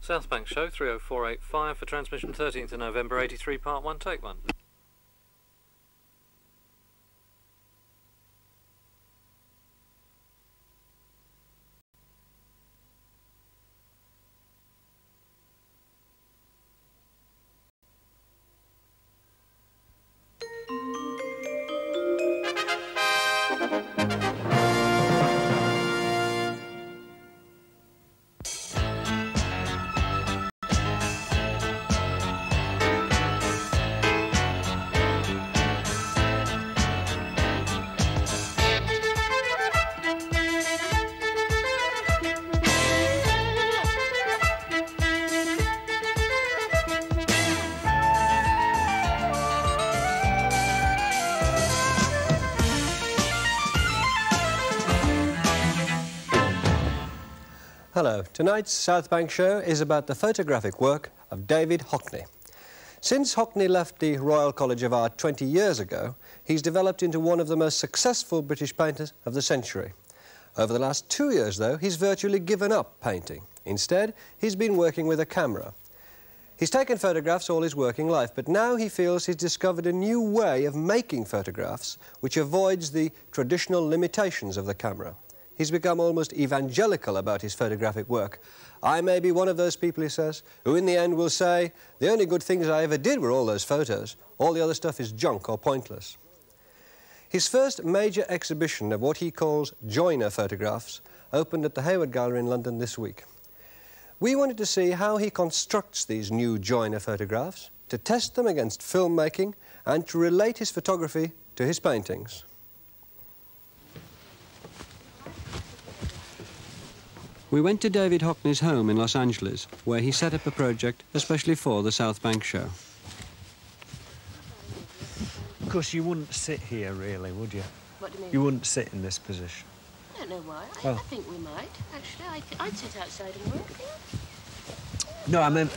South Bank Show 30485 for transmission 13th of November 83, part 1, take 1. Hello, tonight's South Bank Show is about the photographic work of David Hockney. Since Hockney left the Royal College of Art 20 years ago, he's developed into one of the most successful British painters of the century. Over the last 2 years, though, he's virtually given up painting. Instead, he's been working with a camera. He's taken photographs all his working life, but now he feels he's discovered a new way of making photographs which avoids the traditional limitations of the camera. He's become almost evangelical about his photographic work. I may be one of those people, he says, who in the end will say, the only good things I ever did were all those photos. All the other stuff is junk or pointless. His first major exhibition of what he calls joiner photographs opened at the Hayward Gallery in London this week. We wanted to see how he constructs these new joiner photographs, to test them against filmmaking and to relate his photography to his paintings. We went to David Hockney's home in Los Angeles, where he set up a project especially for the South Bank Show. Of course, you wouldn't sit here, really, would you? What do you mean? You wouldn't sit in this position. I don't know why. Well, I think we might. Actually, I'd sit outside and work. No, I meant...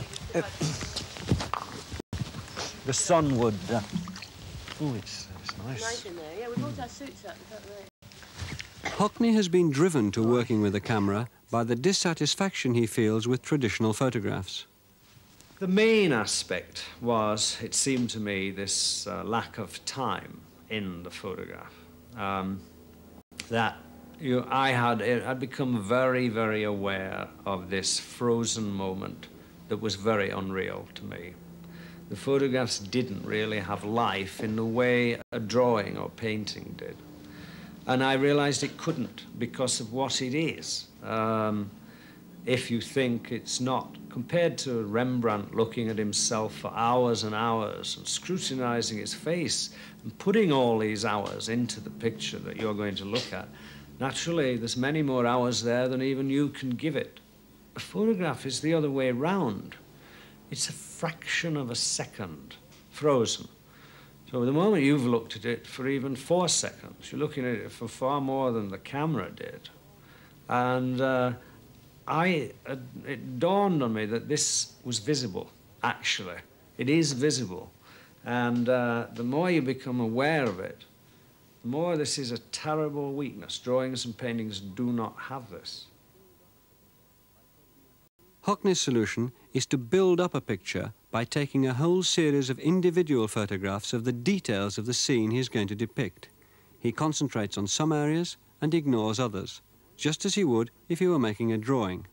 the sun would... Oh, it's nice. Nice in there. Yeah, we brought our suits up. Is that right? Hockney has been driven to working with a camera by the dissatisfaction he feels with traditional photographs. The main aspect was, it seemed to me, this lack of time in the photograph. I'd become very, very aware of this frozen moment that was very unreal to me. The photographs didn't really have life in the way a drawing or painting did. And I realized it couldn't because of what it is. If you think it's not, compared to Rembrandt looking at himself for hours and hours and scrutinizing his face and putting all these hours into the picture that you're going to look at, naturally there's many more hours there than even you can give it. A photograph is the other way round. It's a fraction of a second, frozen. So the moment you've looked at it for even 4 seconds, you're looking at it for far more than the camera did. And it dawned on me that this was visible, actually. It is visible. And the more you become aware of it, the more this is a terrible weakness. Drawings and paintings do not have this. Hockney's solution is to build up a picture by taking a whole series of individual photographs of the details of the scene he's going to depict. He concentrates on some areas and ignores others, just as he would if he were making a drawing.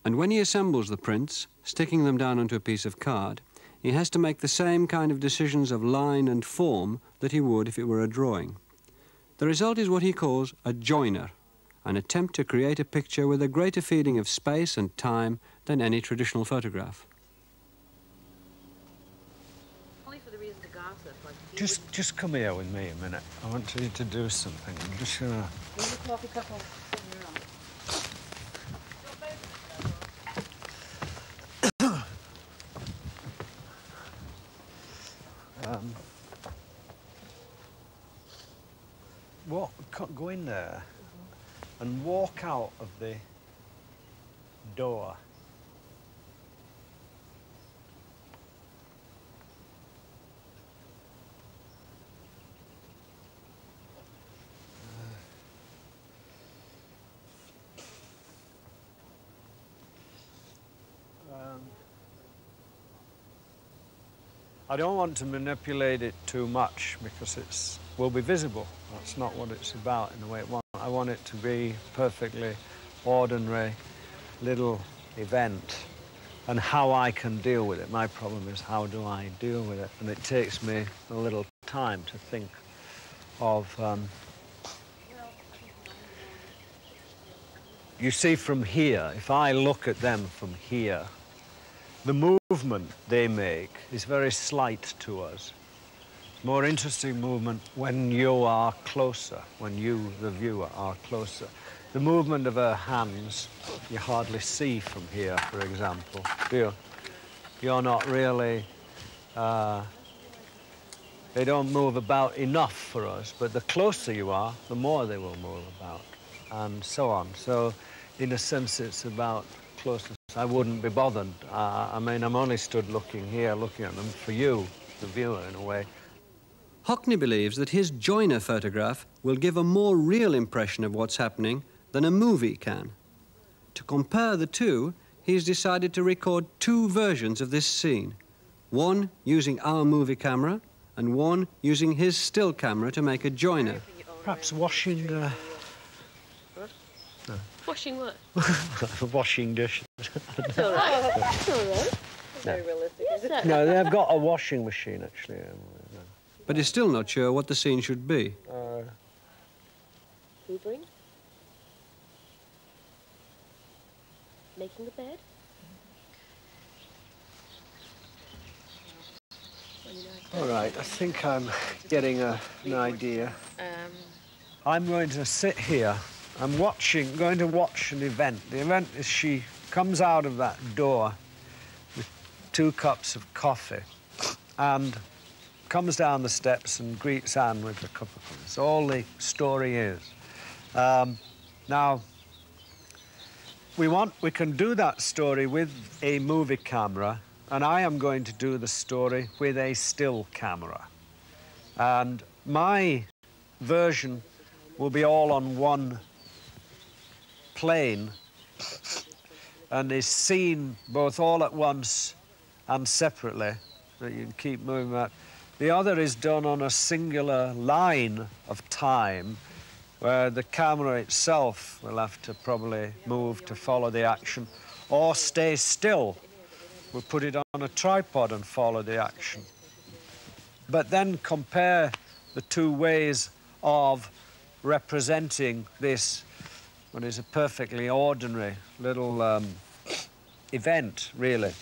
And when he assembles the prints, sticking them down onto a piece of card, he has to make the same kind of decisions of line and form that he would if it were a drawing. The result is what he calls a joiner, an attempt to create a picture with a greater feeling of space and time than any traditional photograph. Only for the reason to gossip. Like Just come here with me a minute. I want you to do something. I'm just gonna... Leave the coffee cup on your own. Go in there and walk out of the door. I don't want to manipulate it too much because it will be visible. That's not what it's about in the way I want it to be perfectly ordinary little event and how I can deal with it. My problem is how do I deal with it? And it takes me a little time to think of... You see from here, if I look at them from here, the movement they make is very slight to us. More interesting movement when you are closer, when you, the viewer, are closer. The movement of her hands, you hardly see from here, for example. You're not really... they don't move about enough for us, but the closer you are, the more they will move about, and so on. So, in a sense, it's about closeness. I wouldn't be bothered. I mean, I'm only stood looking here, looking at them for you, the viewer, in a way. Hockney believes that his joiner photograph will give a more real impression of what's happening than a movie can. To compare the two, he's decided to record two versions of this scene, one using our movie camera and one using his still camera to make a joiner. Perhaps washing... No. Washing what? Washing dishes. That's all right. That's all right. Very realistic, is it? No, they've got a washing machine, actually. But he's still not sure what the scene should be. Hoovering. Making the bed. All right, I think I'm getting an idea. I'm going to sit here. I'm going to watch an event. The event is she comes out of that door with 2 cups of coffee and comes down the steps and greets Anne with a cup of coffee. That's all the story is. Now, we can do that story with a movie camera, and I am going to do the story with a still camera. And my version will be all on one plane and is seen both all at once and separately, that you can keep moving that. The other is done on a singular line of time where the camera itself will have to probably move to follow the action or stay still. We'll put it on a tripod and follow the action. But then compare the two ways of representing this, what is a perfectly ordinary little event, really.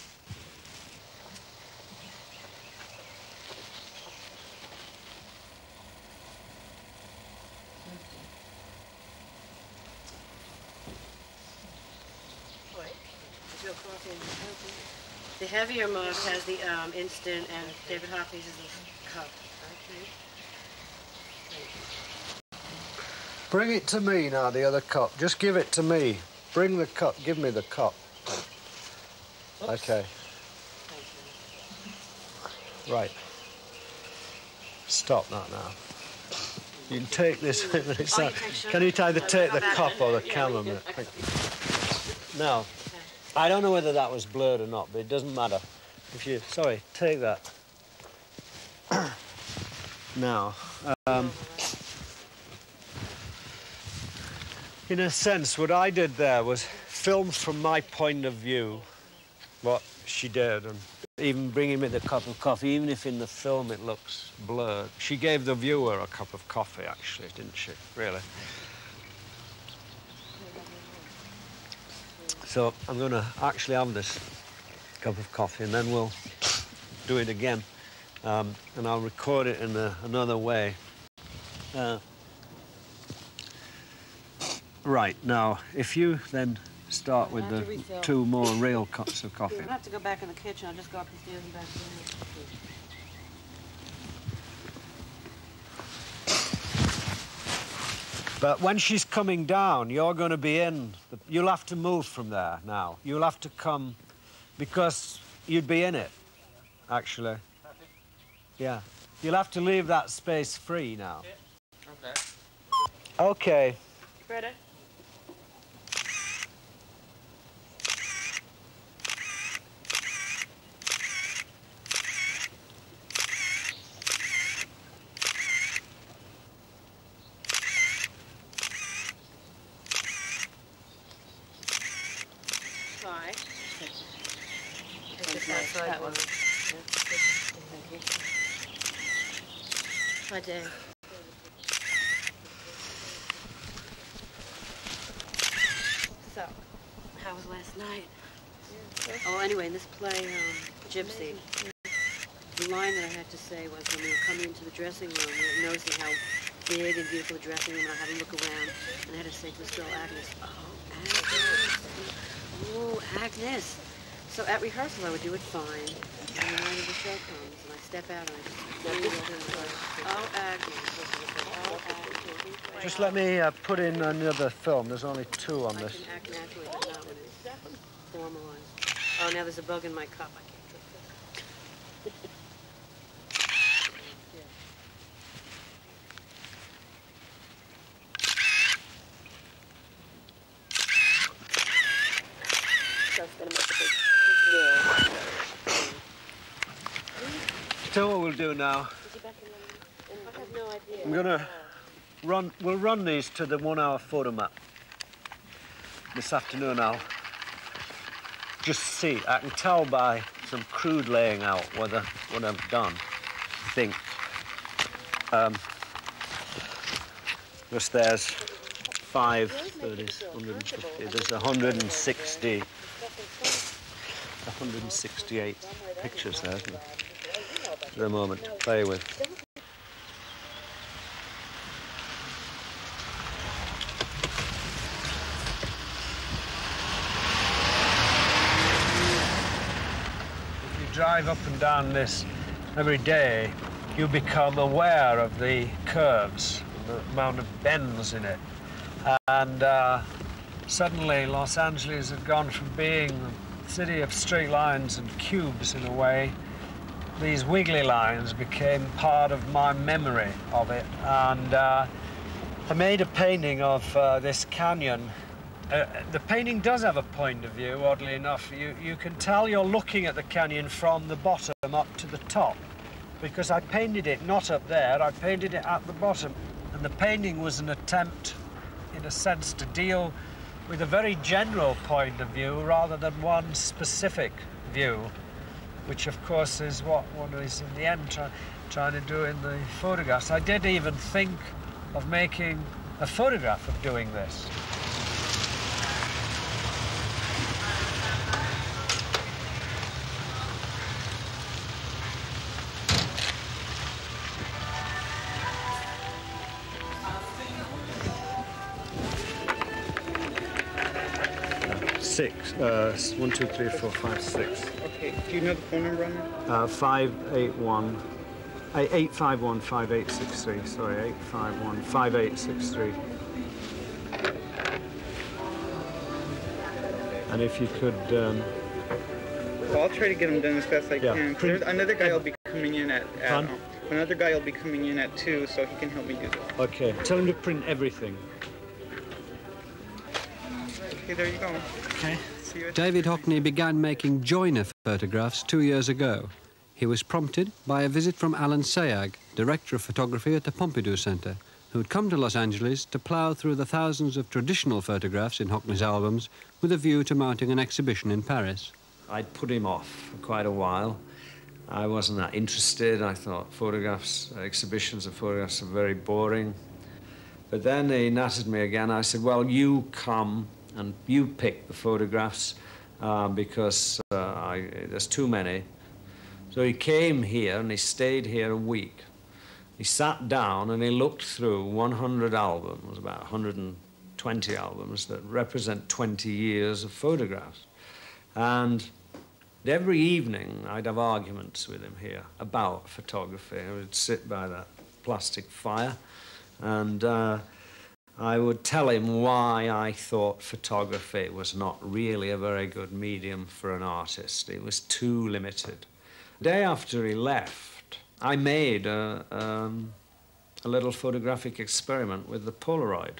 The heavier mug has the instant, and David Hockney's is the cup. Bring it to me now, the other cup. Just give it to me. Bring the cup. Give me the cup. Oops. Okay. Right. Stop that now. You can take this. Can you either take the cup or the camera? Now, I don't know whether that was blurred or not, but it doesn't matter. If you, sorry, take that. Now, in a sense, what I did there was film from my point of view what she did, and even bringing me the cup of coffee, even if in the film it looks blurred. She gave the viewer a cup of coffee, actually, didn't she? Really. So I'm going to actually have this cup of coffee, and then we'll do it again. And I'll record it in another way. Right, now, if you then start with the refill. 2 more real cups of coffee. You'll have to go back in the kitchen. I'll just go up the stairs and back there. But when she's coming down, you're going to be in. You'll have to move from there now. You'll have to come, because you'd be in it, actually. Yeah. You'll have to leave that space free now. Yeah. Okay. Okay. Ready? try. Take this outside one. Hi, Dave. So, how was last night? Oh, anyway, in this play, Gypsy, the line that I had to say was when we were coming into the dressing room, we were noticing how big and beautiful the dressing room, and I had to look around, and I had to say to this girl, Agnes, oh, Agnes, oh, Agnes. So at rehearsal, I would do it fine, and the night of the show comes, and I step out, and I just oh, Agnes, oh, Agnes. Just let me put in another film. There's only 2 on I this. can act naturally, but not when it's formalized. Oh, now there's a bug in my cup. I can't drink this. Tell what we'll do now. I have no idea. I'm gonna we'll run these to the 1-hour photo map. This afternoon I'll just see. I can tell by some crude laying out what I've done. Think. Just there's 5, 30, 150. There's 168 pictures there, isn't there? At the moment to play with. If you drive up and down this every day, you become aware of the curves, the amount of bends in it. And suddenly Los Angeles had gone from being a city of straight lines and cubes in a way. These wiggly lines became part of my memory of it, and I made a painting of this canyon. The painting does have a point of view, oddly enough. You can tell you're looking at the canyon from the bottom up to the top, because I painted it not up there, I painted it at the bottom. And the painting was an attempt, in a sense, to deal with a very general point of view rather than one specific view, which of course is what one is in the end trying to do in the photographs. I did even think of making a photograph of doing this. Six. 1, 2, 3, 4, 5, 6. Okay. Do you know the phone number on that? 581. 851 5863. Sorry, 851 5863. And if you could. Well, I'll try to get them done as fast as I Yeah. can. There's another guy will be coming in at Pardon? another guy will be coming in at 2, so he can help me do this. Okay. Tell him to print everything. Okay, there you go. Okay. See you at David Hockney began making joiner photographs 2 years ago. He was prompted by a visit from Alan Sayag, Director of Photography at the Pompidou Centre, who had come to Los Angeles to plough through the thousands of traditional photographs in Hockney's albums with a view to mounting an exhibition in Paris. I'd put him off for quite a while. I wasn't that interested. I thought photographs, exhibitions of photographs are very boring. But then he nattered me again. I said, well, you come and you pick the photographs because there's too many. So he came here and he stayed here a week. He sat down and he looked through 100 albums, about 120 albums that represent 20 years of photographs. And every evening I'd have arguments with him here about photography. I would sit by that plastic fire and I would tell him why I thought photography was not really a very good medium for an artist. It was too limited. The day after he left, I made a little photographic experiment with the Polaroid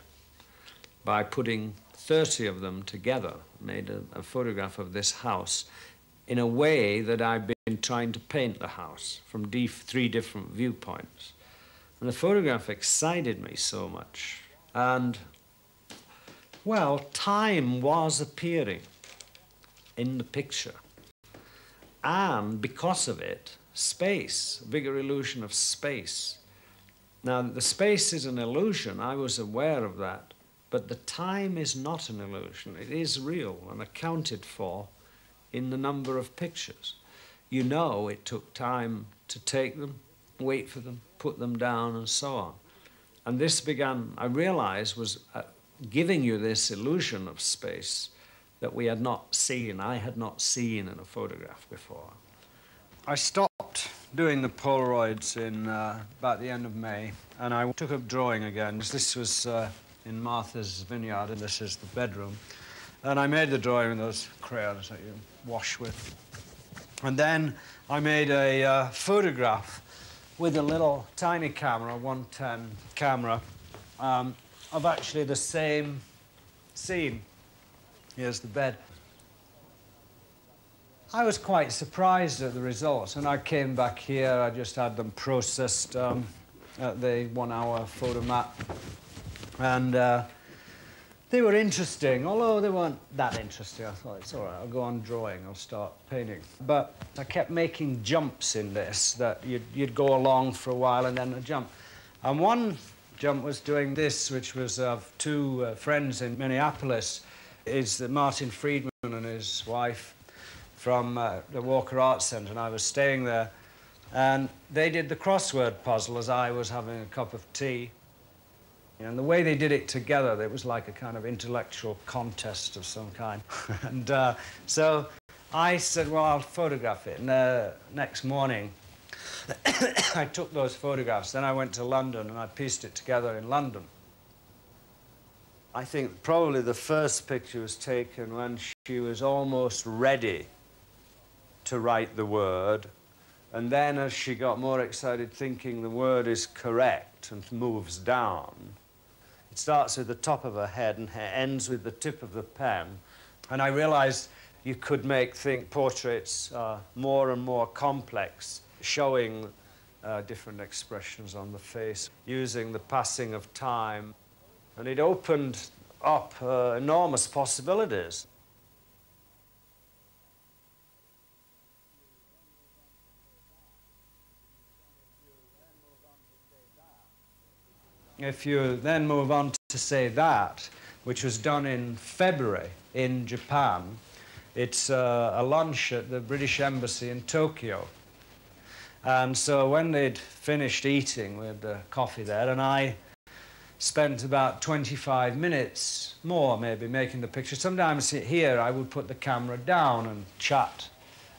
by putting 30 of them together, made a photograph of this house in a way that I've been trying to paint the house from 3 different viewpoints. And the photograph excited me so much. And, well, time was appearing. in the picture. And because of it, space, a bigger illusion of space. Now, the space is an illusion, I was aware of that, but the time is not an illusion. It is real and accounted for in the number of pictures. You know it took time to take them, wait for them, put them down, and so on. And this began, I realized, was giving you this illusion of space that we had not seen, I had not seen in a photograph before. I stopped doing the Polaroids in about the end of May, and I took up drawing again. This was in Martha's vineyard, and this is the bedroom. And I made the drawing with those crayons that you wash with. And then I made a photograph with a little tiny camera, 110 camera, of actually the same scene. Here's the bed. I was quite surprised at the results. When I came back here, I just had them processed at the 1 hour photo mat. And they were interesting, although they weren't that interesting. I thought, it's all right, I'll go on drawing, I'll start painting. But I kept making jumps in this, that you'd go along for a while and then a jump. And one jump was doing this, which was of two friends in Minneapolis. It's Martin Friedman and his wife from the Walker Arts Centre, and I was staying there. And they did the crossword puzzle as I was having a cup of tea. And the way they did it together, it was like a kind of intellectual contest of some kind. And so I said, well, I'll photograph it. And next morning, I took those photographs. Then I went to London, and I pieced it together in London. I think probably the first picture was taken when she was almost ready to write the word. And then as she got more excited, thinking the word is correct and moves down, it starts with the top of her head and ends with the tip of the pen. And I realized you could make portraits more and more complex, showing different expressions on the face, using the passing of time. And it opened up enormous possibilities. If you then move on to say that, which was done in February in Japan, it's a lunch at the British Embassy in Tokyo. And so when they'd finished eating, we had coffee there, and I spent about 25 minutes more, maybe, making the picture. Sometimes here I would put the camera down and chat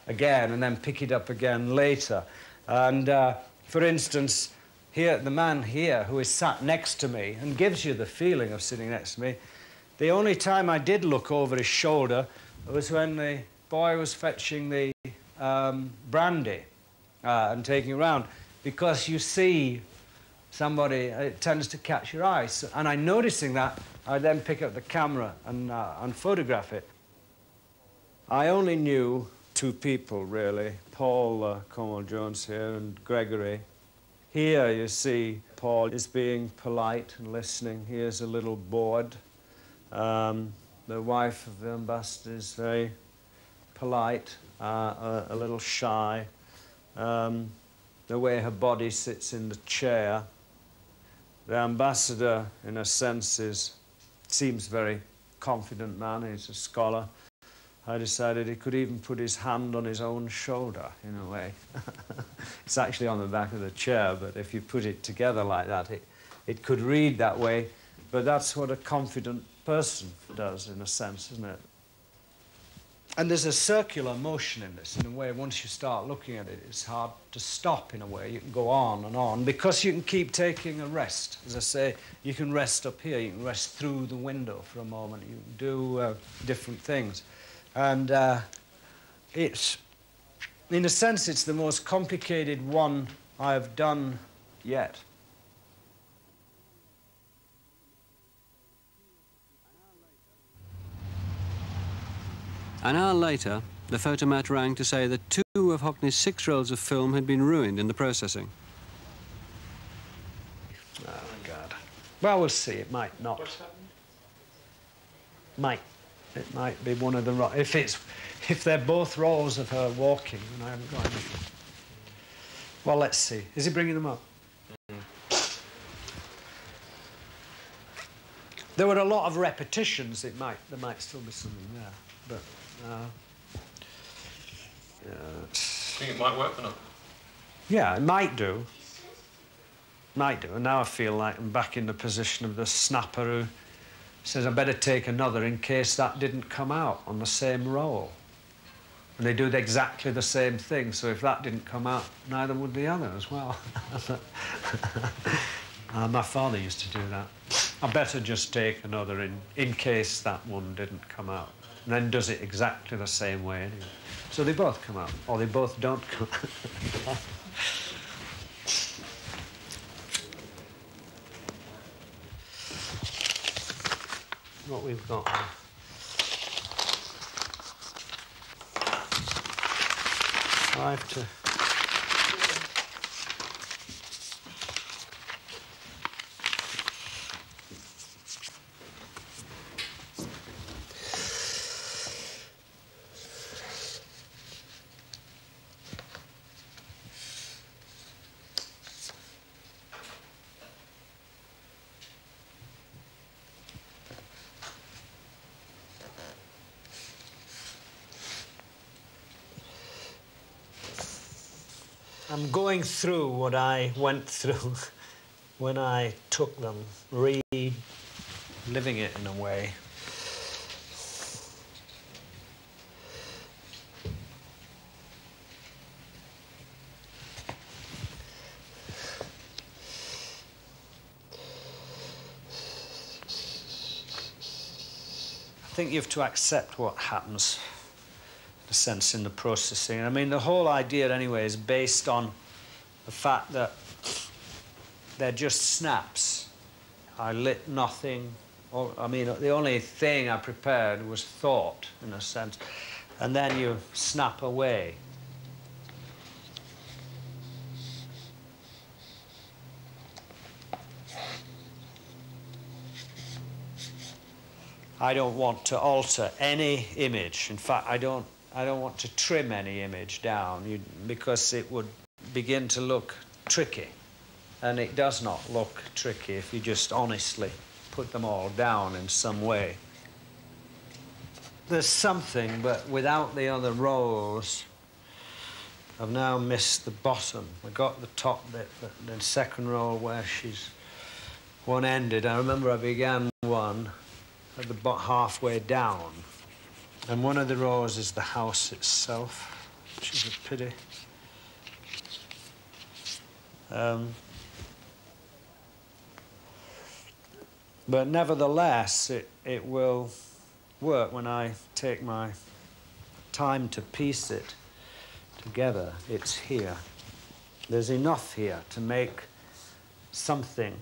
again, and then pick it up again later. And for instance, here, the man here who is sat next to me and gives you the feeling of sitting next to me, the only time I did look over his shoulder was when the boy was fetching the brandy and taking it around, because you see somebody, it tends to catch your eye. So, and I'm noticing that, I then pick up the camera and photograph it. I only knew two people, really, Paul Cornwall-Jones here and Gregory. Here you see Paul is being polite and listening. Here's a little bored. The wife of the ambassador is very polite, a little shy. The way her body sits in the chair. The ambassador, in a sense, seems very confident man. He's a scholar. I decided he could even put his hand on his own shoulder, in a way. It's actually on the back of the chair, but if you put it together like that, it could read that way. But that's what a confident person does, in a sense, isn't it? And there's a circular motion in this, in a way. Once you start looking at it, it's hard to stop, in a way. You can go on and on, because you can keep taking a rest. As I say, you can rest up here, you can rest through the window for a moment, you can do different things. And it's, in a sense, it's the most complicated one I've done yet. An hour later, the photomat rang to say that 2 of Hockney's 6 rolls of film had been ruined in the processing. Oh, God. Well, we'll see. It might not. What's happened? Might. It might be one of the... If they're both rolls of her walking, and I haven't got anything. Well, let's see. Is he bringing them up? There were a lot of repetitions. There might still be something there, but I think it might work or not? yeah, it might do. Might do. And now I feel like I'm back in the position of the snapper who says I better take another in case that didn't come out on the same roll. And they do exactly the same thing. So if that didn't come out, neither would the other as well. My father used to do that. I better just take another in case that one didn't come out. And then does it exactly the same way anyway. So they both come out, or they both don't come out. What we've got here. I have to... I'm going through what I went through when I took them, reliving it in a way. I think you have to accept what happens. The sense in the processing. I mean, the whole idea anyway is based on the fact that they're just snaps. I lit nothing. I mean, the only thing I prepared was thought, in a sense. And then you snap away. I don't want to alter any image. In fact, I don't want to trim any image down because it would begin to look tricky. And it does not look tricky if you just honestly put them all down in some way. There's something, but without the other rolls, I've now missed the bottom. I got the top bit, but the second roll where she's one-ended, I remember I began one at the halfway down. And one of the rows is the house itself, which is a pity. But nevertheless, it will work when I take my time to piece it together. It's here. There's enough here to make something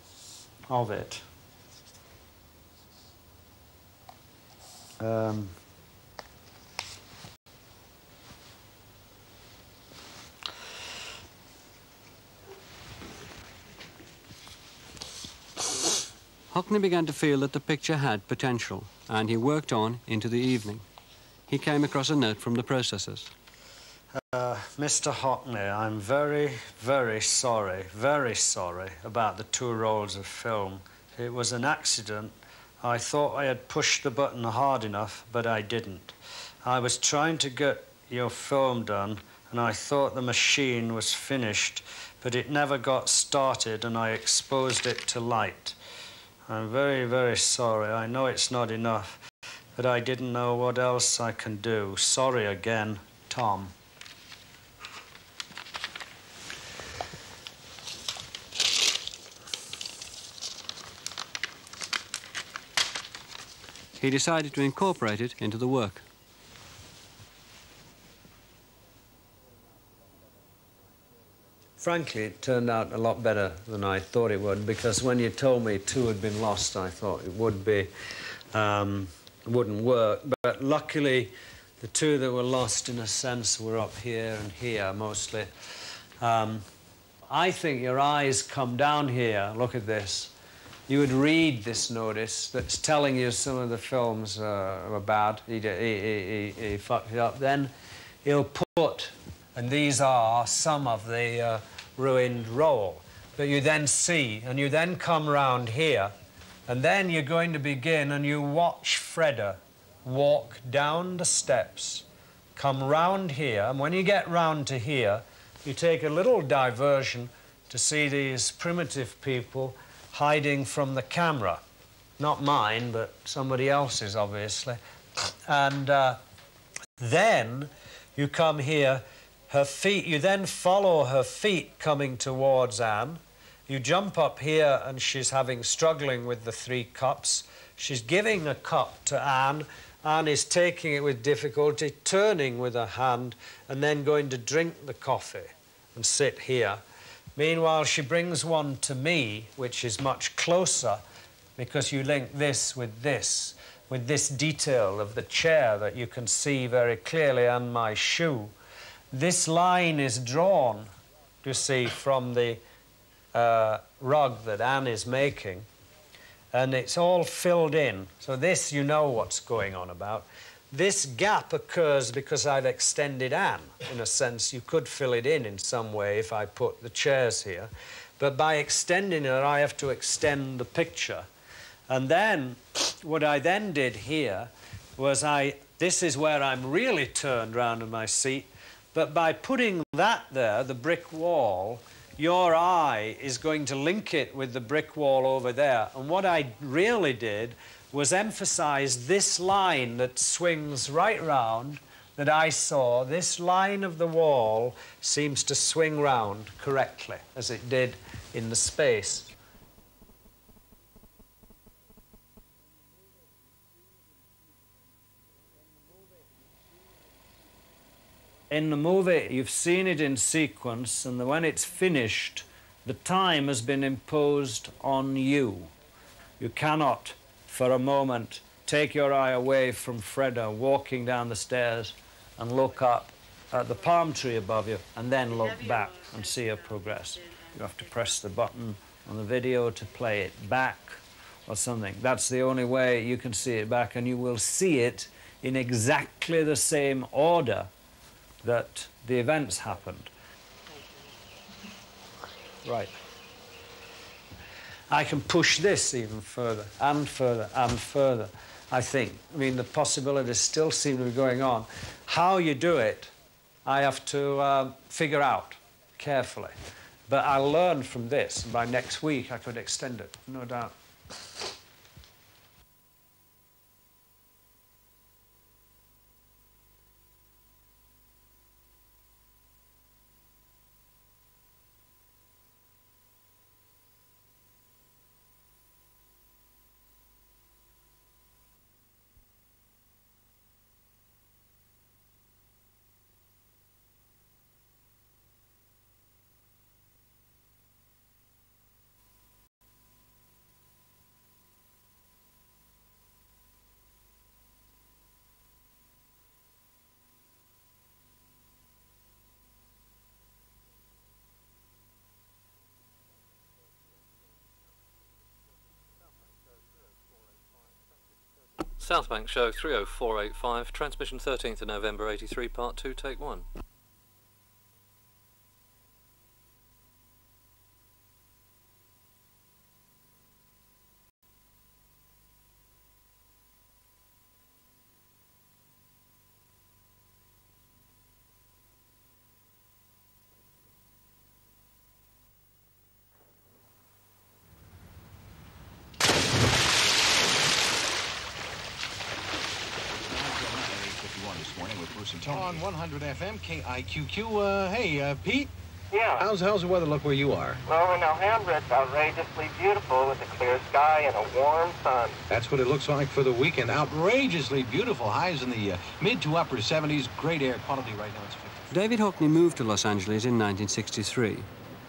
of it. Hockney began to feel that the picture had potential, and he worked on into the evening. He came across a note from the processors. Mr. Hockney, I'm very, very sorry about the 2 rolls of film. It was an accident. I thought I had pushed the button hard enough, but I didn't. I was trying to get your film done, and I thought the machine was finished, but it never got started, and I exposed it to light. I'm very, very sorry. I know it's not enough, but I didn't know what else I can do. Sorry again, Tom. He decided to incorporate it into the work. Frankly, it turned out a lot better than I thought it would, because when you told me 2 had been lost, I thought it would be, wouldn't work. But luckily, the 2 that were lost, in a sense, were up here and here, mostly. I think your eyes come down here. Look at this. you would read this notice that's telling you some of the films were bad. He fucked it up. Then he'll put, and these are some of the ruined roll that you then see, and you then come round here, and then you're going to begin and you watch Freda walk down the steps, come round here, and when you get round to here, you take a little diversion to see these primitive people hiding from the camera. Not mine, but somebody else's, obviously. And then you come here, her feet, you then follow her feet coming towards Anne. You jump up here and she's struggling with the 3 cups. She's giving a cup to Anne. Anne is taking it with difficulty, turning with her hand, and then going to drink the coffee and sit here. Meanwhile, she brings one to me, which is much closer, because you link this, with this detail of the chair that you can see very clearly, and my shoe. This line is drawn, you see, from the rug that Anne is making, and it's all filled in. So this, you know what's going on about. This gap occurs because I've extended Anne, in a sense. You could fill it in some way if I put the chairs here. But by extending it, I have to extend the picture. And then, what I then did here was this is where I'm really turned round in my seat, but by putting that there, the brick wall, your eye is going to link it with the brick wall over there. And what I really did was emphasize this line that swings right round that I saw. This line of the wall seems to swing round correctly, as it did in the space. In the movie, you've seen it in sequence, and when it's finished, the time has been imposed on you. You cannot, for a moment, take your eye away from Freda walking down the stairs and look up at the palm tree above you, and then look back and see her progress. You have to press the button on the video to play it back or something. That's the only way you can see it back, and you will see it in exactly the same order that the events happened. Right. I can push this even further and further and further, I think. I mean, the possibilities still seem to be going on. How you do it, I have to figure out carefully. But I'll learn from this, and by next week I could extend it, no doubt. Southbank Show 30485, transmission 13th of November 83, part 2, take 1. On 100 FM, KIQQ. Hey, Pete? Yeah. How's the weather look where you are? Well, in Alhambra, it's outrageously beautiful with a clear sky and a warm sun. That's what it looks like for the weekend. Outrageously beautiful. Highs in the mid to upper 70s. Great air quality right now. It's 50. David Hockney moved to Los Angeles in 1963.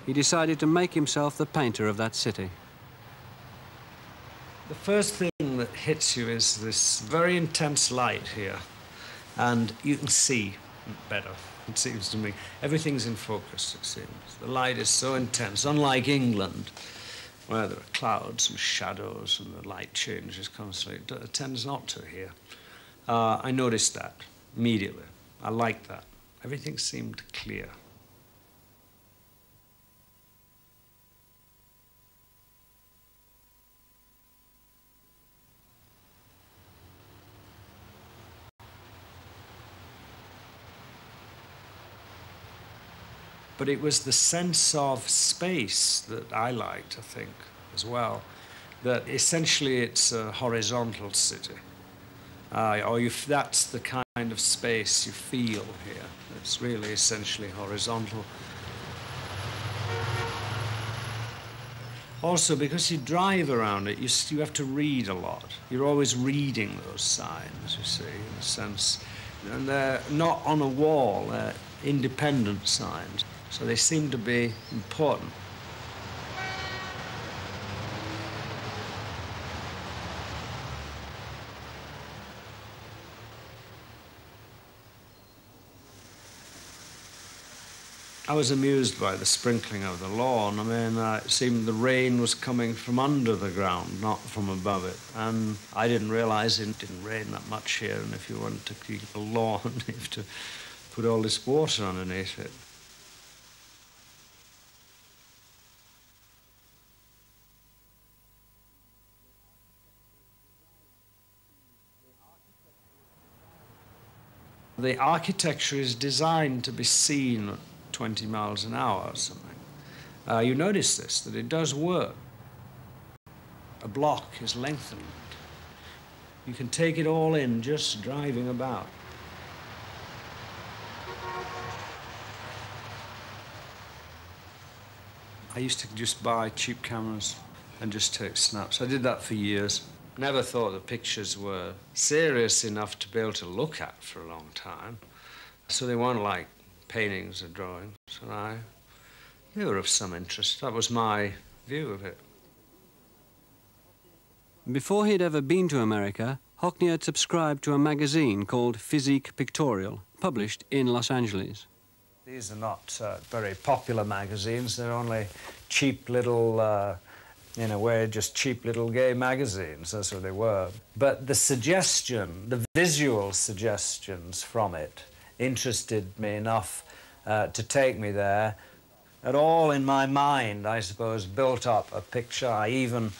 He decided to make himself the painter of that city. The first thing that hits you is this very intense light here. And you can see better, it seems to me. Everything's in focus, it seems. The light is so intense, unlike England. where there are clouds and shadows and the light changes constantly. It tends not to here. I noticed that immediately. I liked that. Everything seemed clear. But it was the sense of space that I liked, I think, as well. That essentially it's a horizontal city. That's the kind of space you feel here. It's really essentially horizontal. Also, because you drive around it, you have to read a lot. You're always reading those signs, you see, in a sense. And they're not on a wall, they're independent signs. So they seem to be important. I was amused by the sprinkling of the lawn. I mean, it seemed the rain was coming from under the ground, not from above it. And I didn't realize it didn't rain that much here, and if you want to keep a lawn, you have to put all this water underneath it. The architecture is designed to be seen at 20 miles an hour or something. You notice this, that it does work. A block is lengthened. You can take it all in just driving about. I used to just buy cheap cameras and just take snaps. I did that for years. Never thought the pictures were serious enough to be able to look at for a long time. So they weren't like paintings or drawings. And they were of some interest. That was my view of it. Before he'd ever been to America, Hockney had subscribed to a magazine called Physique Pictorial, published in Los Angeles. These are not very popular magazines. They're only cheap little, in a way, just cheap little gay magazines. That's what they were. But the suggestion, the visual suggestions from it, interested me enough to take me there. It all in my mind, I suppose, built up a picture. I even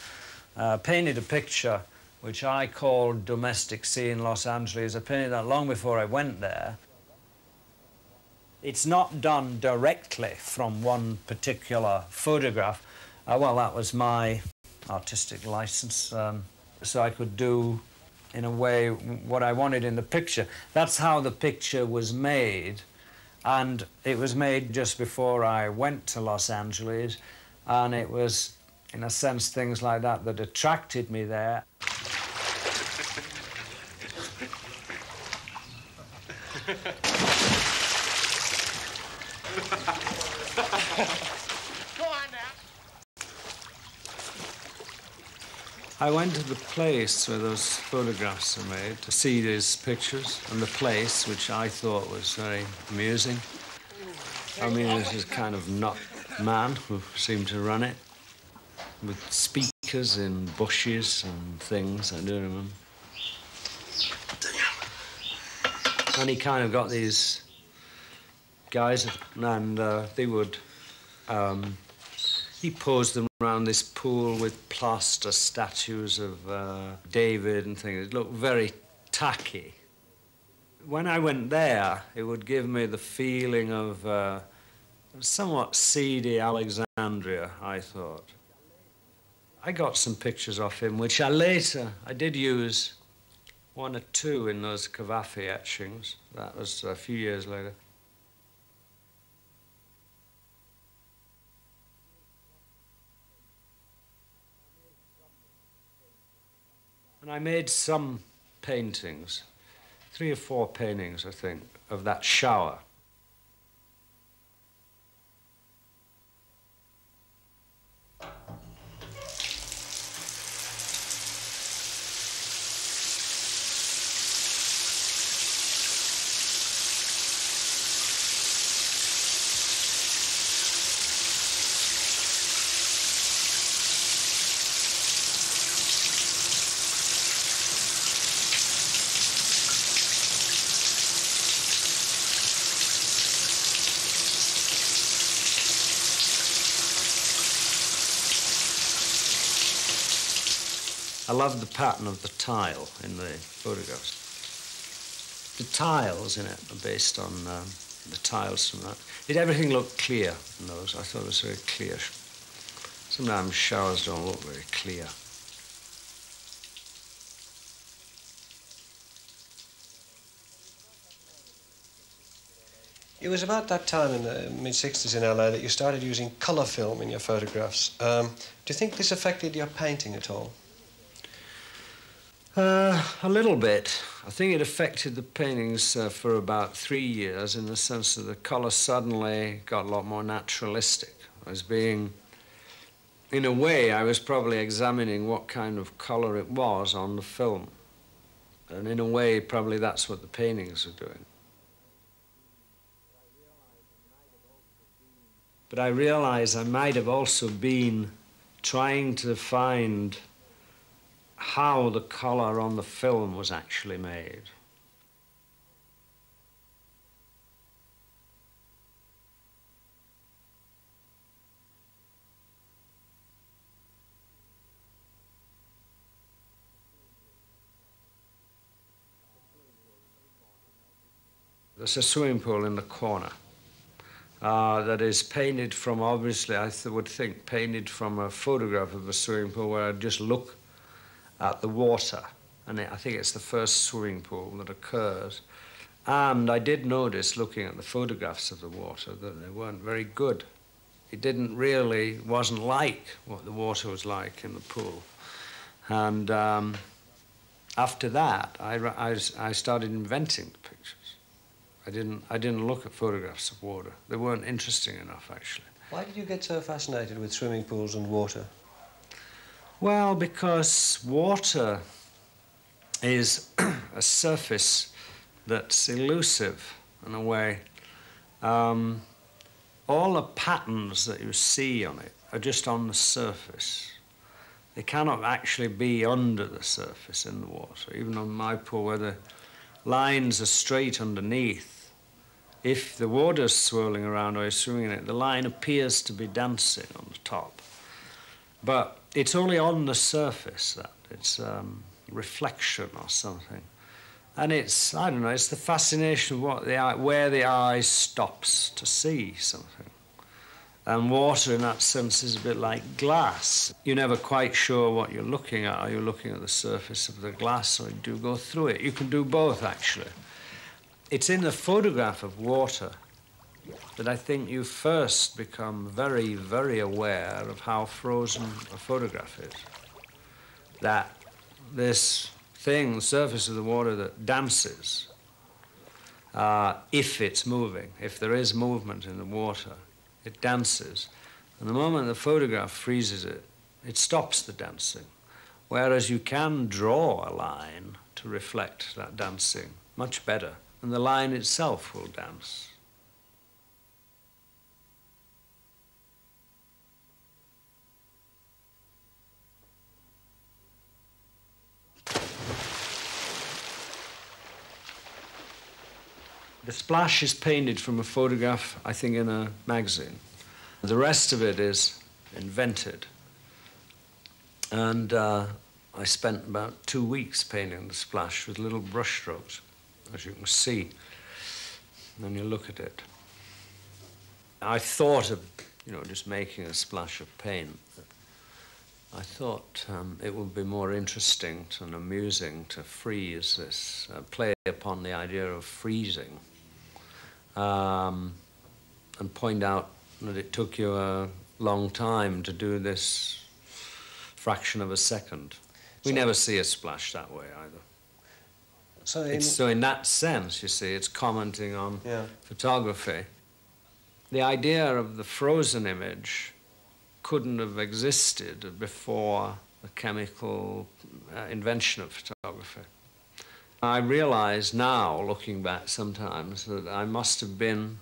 painted a picture which I called Domestic Scene Los Angeles. I painted that long before I went there. It's not done directly from one particular photograph. Well, that was my artistic license, so I could do, in a way, what I wanted in the picture. That's how the picture was made, and it was made just before I went to Los Angeles, and it was, in a sense, things like that that attracted me there. I went to the place where those photographs are made to see these pictures, and the place, which I thought was very amusing. I mean, there's this kind of nut man who seemed to run it, with speakers in bushes and things, I do remember. And he kind of got these guys, and they would... he posed them around this pool with plaster statues of David and things. It looked very tacky. When I went there, it would give me the feeling of somewhat seedy Alexandria, I thought. I got some pictures of him, which I did use one or two in those Cavafy etchings. That was a few years later. And I made some paintings, 3 or 4 paintings, I think, of that shower. I love the pattern of the tile in the photographs. The tiles in it are based on the tiles from that. Everything looked clear in those. I thought it was very clear. Sometimes showers don't look very clear. It was about that time in the mid-60s in LA that you started using colour film in your photographs. Do you think this affected your painting at all? A little bit. I think it affected the paintings for about 3 years in the sense that the colour suddenly got a lot more naturalistic. I was being, in a way, I was probably examining what kind of colour it was on the film. And in a way, probably that's what the paintings were doing. But I realised I might have also been trying to find how the colour on the film was actually made. There's a swimming pool in the corner that is painted from, obviously, I would think, painted from a photograph of a swimming pool where I just look at the water. And I think it's the first swimming pool that occurs. And I did notice, looking at the photographs of the water, that they weren't very good. It wasn't like what the water was like in the pool. And after that, I started inventing the pictures. I didn't look at photographs of water. They weren't interesting enough, actually. Why did you get so fascinated with swimming pools and water? Well, because water is a surface that's elusive, in a way. All the patterns that you see on it are just on the surface. They cannot actually be under the surface in the water. Even on my pool, where the lines are straight underneath, if the water's swirling around or you're swimming in it, the line appears to be dancing on the top. But it's only on the surface that it's reflection or something. And it's, I don't know, it's the fascination of where the eye stops to see something. And water, in that sense, is a bit like glass. You're never quite sure what you're looking at. Are you looking at the surface of the glass, or do you go through it? You can do both, actually. It's in the photograph of water that I think you first become very, very aware of how frozen a photograph is. That this thing, the surface of the water, that dances, if it's moving, if there is movement in the water, it dances. And the moment the photograph freezes it, it stops the dancing. Whereas you can draw a line to reflect that dancing much better, and the line itself will dance. The splash is painted from a photograph, I think, in a magazine. The rest of it is invented. And I spent about 2 weeks painting the splash with little brush strokes, as you can see when you look at it. I thought of, just making a splash of paint. I thought it would be more interesting and amusing to freeze this, play upon the idea of freezing, and point out that it took you a long time to do this fraction of a second. We never see a splash that way either. So in that sense, you see, it's commenting on photography. The idea of the frozen image couldn't have existed before the chemical invention of photography. I realize now, looking back sometimes, that I must have been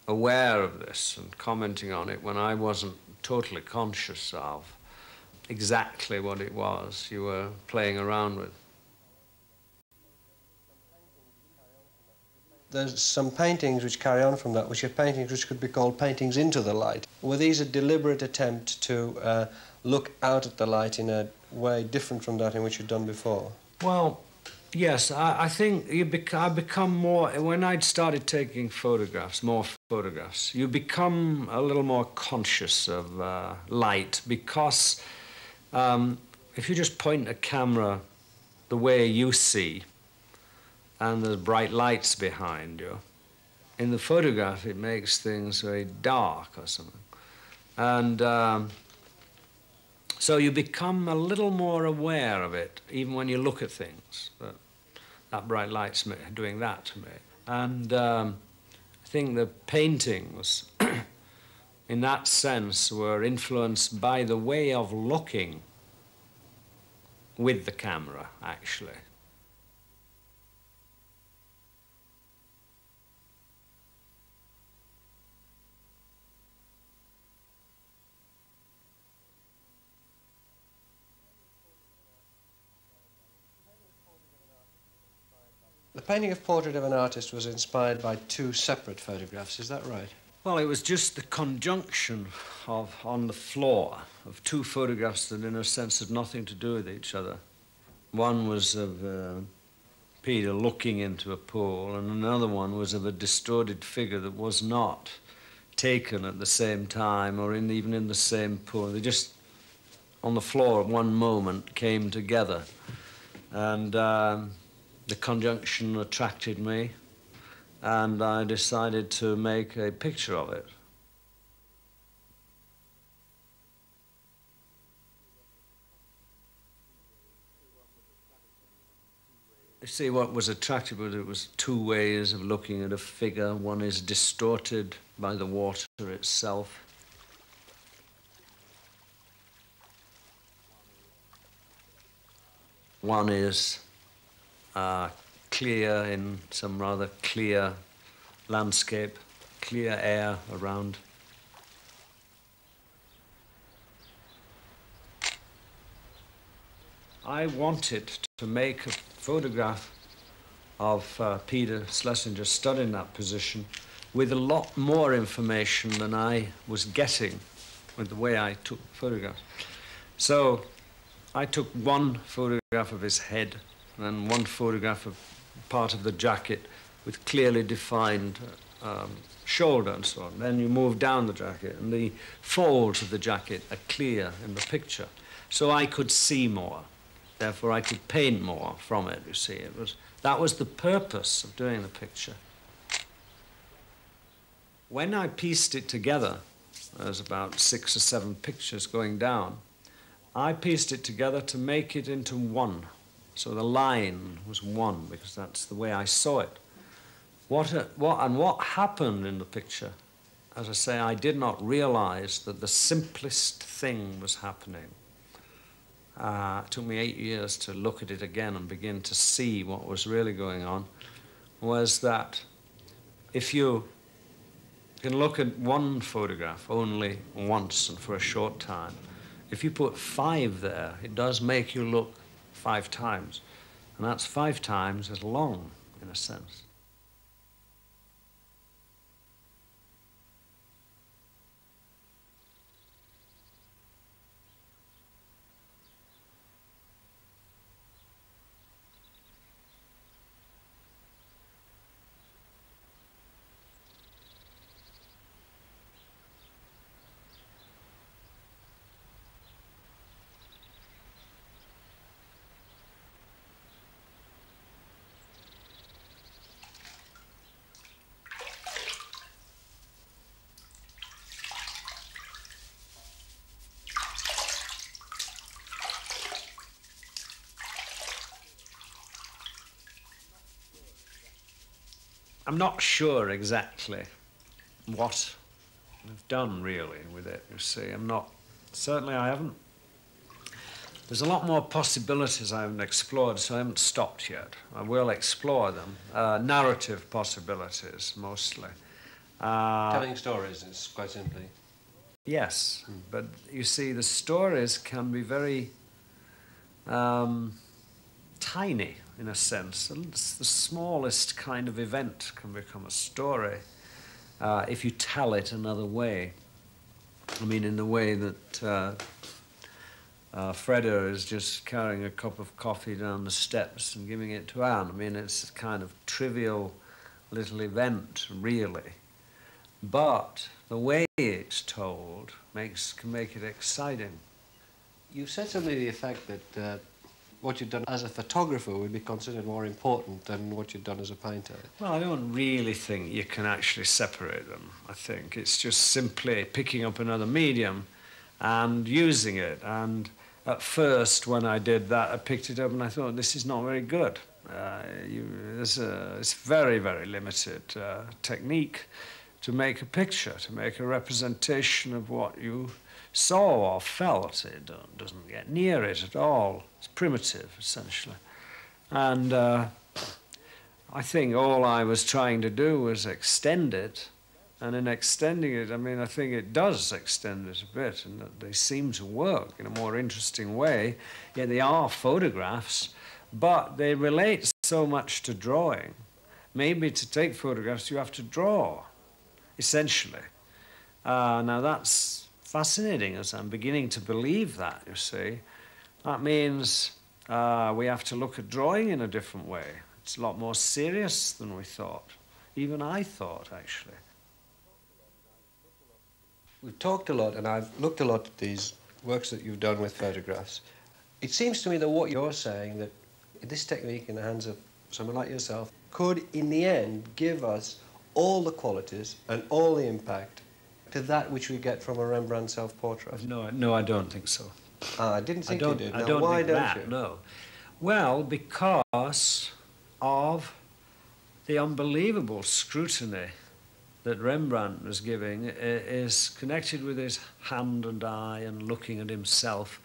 aware of this and commenting on it when I wasn't totally conscious of exactly what it was you were playing around with. There's some paintings which carry on from that, which are paintings which could be called paintings into the light. Were these a deliberate attempt to look out at the light in a way different from that in which you'd done before? Well, yes, I think I become more, when I'd started taking photographs, more photographs, you become a little more conscious of light, because if you just point a camera the way you see and there's bright lights behind you, in the photograph it makes things very dark or something. And so you become a little more aware of it, even when you look at things. That bright light's doing that to me. And I think the paintings, in that sense, were influenced by the way of looking with the camera, actually. The painting of Portrait of an Artist was inspired by two separate photographs, is that right? Well, it was just the conjunction of, on the floor, of two photographs that in a sense had nothing to do with each other. One was of Peter looking into a pool, and another one was of a distorted figure that was not taken at the same time or even in the same pool. They just, on the floor at one moment, came together. And the conjunction attracted me, and I decided to make a picture of it. You see, what was attractive was it was two ways of looking at a figure. One is distorted by the water itself. One is clear in some rather clear landscape, clear air around. I wanted to make a photograph of Peter Schlesinger stood in that position with a lot more information than I was getting with the way I took photographs. So I took one photograph of his head and one photograph of part of the jacket with clearly defined shoulder and so on. Then you move down the jacket and the folds of the jacket are clear in the picture. So I could see more. Therefore, I could paint more from it, you see. That was the purpose of doing the picture. When I pieced it together, there's about 6 or 7 pictures going down, I pieced it together to make it into one. So the line was one, because that's the way I saw it. What happened in the picture, as I say, I did not realize that the simplest thing was happening. It took me 8 years to look at it again and begin to see what was really going on, was that if you can look at one photograph only once and for a short time, if you put 5 there, it does make you look 5 times. And that's 5 times as long, in a sense. I'm not sure exactly what I've done, really, with it, you see. Certainly I haven't. There's a lot more possibilities I haven't explored, so I haven't stopped yet. I will explore them. Narrative possibilities, mostly. Telling stories is quite simply. Yes, but you see, the stories can be very tiny, in a sense. The smallest kind of event can become a story if you tell it another way. I mean, in the way that Freddo is just carrying a cup of coffee down the steps and giving it to Anne. I mean, it's a kind of trivial little event, really. But the way it's told can make it exciting. You said something to the effect that what you've done as a photographer would be considered more important than what you've done as a painter. Well, I don't really think you can actually separate them. I think it's just simply picking up another medium and using it. And at first, when I did that, I picked it up and I thought, this is not very good. It's very, very limited technique to make a picture, to make a representation of what you saw or felt. It doesn't get near it at all. It's primitive, essentially. And I think all I was trying to do was extend it. And in extending it, I mean, I think it does extend it a bit, and that they seem to work in a more interesting way. Yeah, they are photographs, but they relate so much to drawing. Maybe to take photographs, you have to draw, essentially. Now, that's fascinating, as I'm beginning to believe that, you see. That means we have to look at drawing in a different way. It's a lot more serious than we thought. Even I thought, actually. We've talked a lot, and I've looked a lot at these works that you've done with photographs. It seems to me that what you're saying, that this technique in the hands of someone like yourself could, in the end, give us all the qualities and all the impact to that which we get from a Rembrandt self-portrait. No, I don't think so. I didn't think you did. I now, don't why think don't that, you? no. Well, because of the unbelievable scrutiny that Rembrandt was giving is connected with his hand and eye and looking at himself.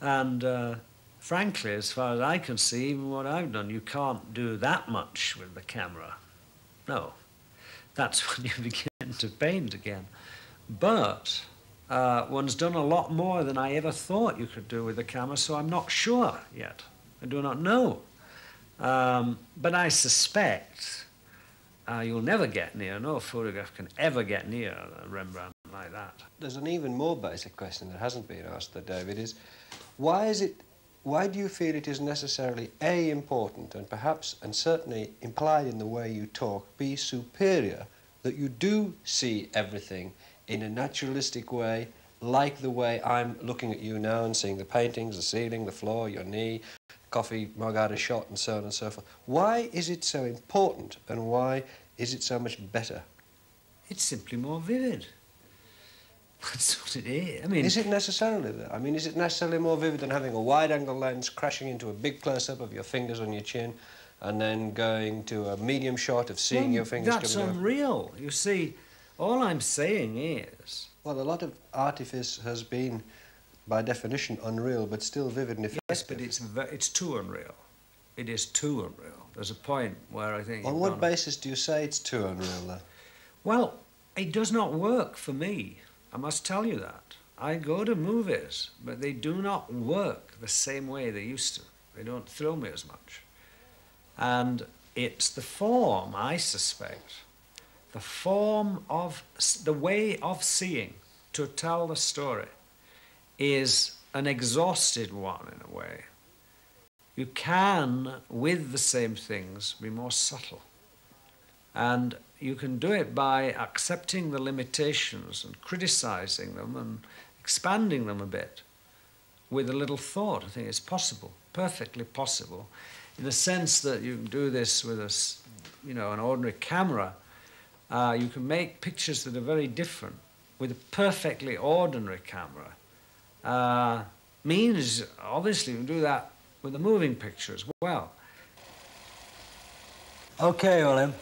And frankly, as far as I can see, even what I've done, you can't do that much with the camera. No. That's when you begin to paint again. But one's done a lot more than I ever thought you could do with the camera, so I'm not sure yet. I do not know. But I suspect you'll never get near, no photograph can ever get near Rembrandt like that. There's an even more basic question that hasn't been asked there, David, is why do you feel it is necessarily A, important, and perhaps, and certainly implied in the way you talk, B, superior, that you do see everything in a naturalistic way, like the way I'm looking at you now and seeing the paintings, the ceiling, the floor, your knee, coffee mug out of shot, and so on and so forth. Why is it so important, and why is it so much better? It's simply more vivid. That's what it is. I mean, is it necessarily that? I mean, is it necessarily more vivid than having a wide-angle lens crashing into a big close-up of your fingers on your chin, and then going to a medium shot of seeing your fingers that's coming out? unreal. You see, all I'm saying is... Well, a lot of artifice has been, by definition, unreal, but still vivid and effective. Yes, but it's too unreal. It is too unreal. There's a point where I think... On what basis do you say it's too unreal, then? Well, it does not work for me. I must tell you that. I go to movies, but they do not work the same way they used to. They don't thrill me as much. And it's the form, I suspect, the form of, the way of seeing to tell the story is an exhausted one in a way. You can, with the same things, be more subtle. And you can do it by accepting the limitations and criticizing them and expanding them a bit with a little thought. I think it's possible, perfectly possible, in the sense that you can do this with an ordinary camera. You can make pictures that are very different with a perfectly ordinary camera. Means, obviously, you can do that with a moving picture as well. Okay, William.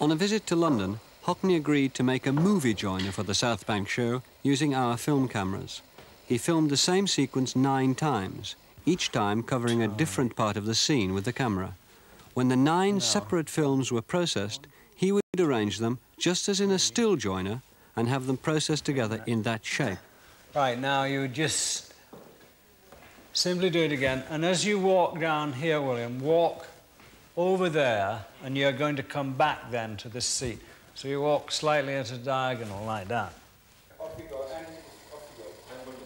On a visit to London, HOCKNEY agreed to make a movie joiner for the South Bank show using our film cameras. He filmed the same sequence 9 times, each time covering a different part of the scene with the camera. When the 9 separate films were processed, he would arrange them just as in a still joiner and have them processed together in that shape. Right, now you just simply do it again. And as you walk down here, William, walk over there, and you're going to come back then to this seat. So you walk slightly at a diagonal like that. Off you go, and off you go, and balloon.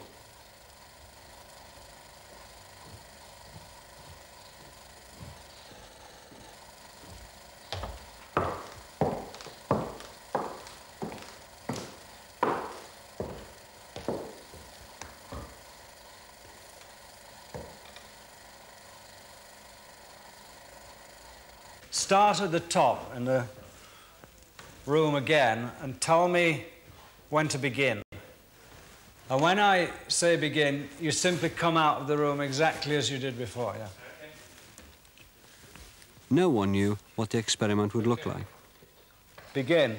Start at the top in the room again and tell me when to begin. And when I say begin, you simply come out of the room exactly as you did before, yeah? No one knew what the experiment would look like. Begin.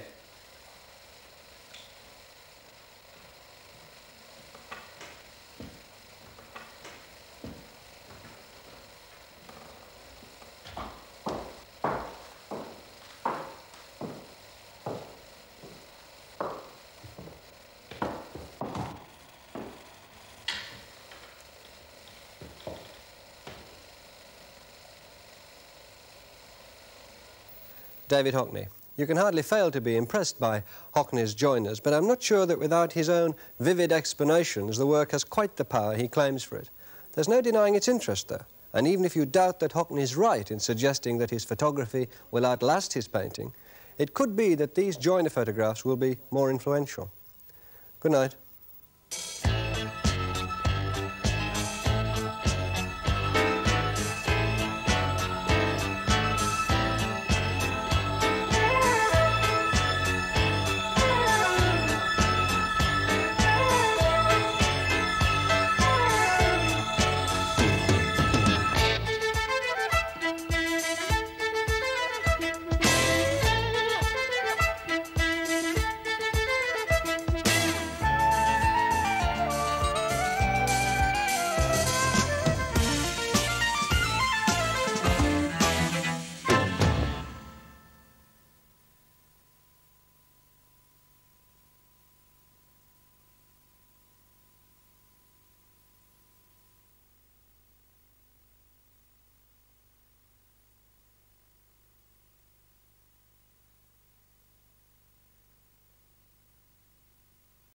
David Hockney. You can hardly fail to be impressed by Hockney's joiners, but I'm not sure that without his own vivid explanations, the work has quite the power he claims for it. There's no denying its interest, though, and even if you doubt that Hockney's right in suggesting that his photography will outlast his painting, it could be that these joiner photographs will be more influential. Good night.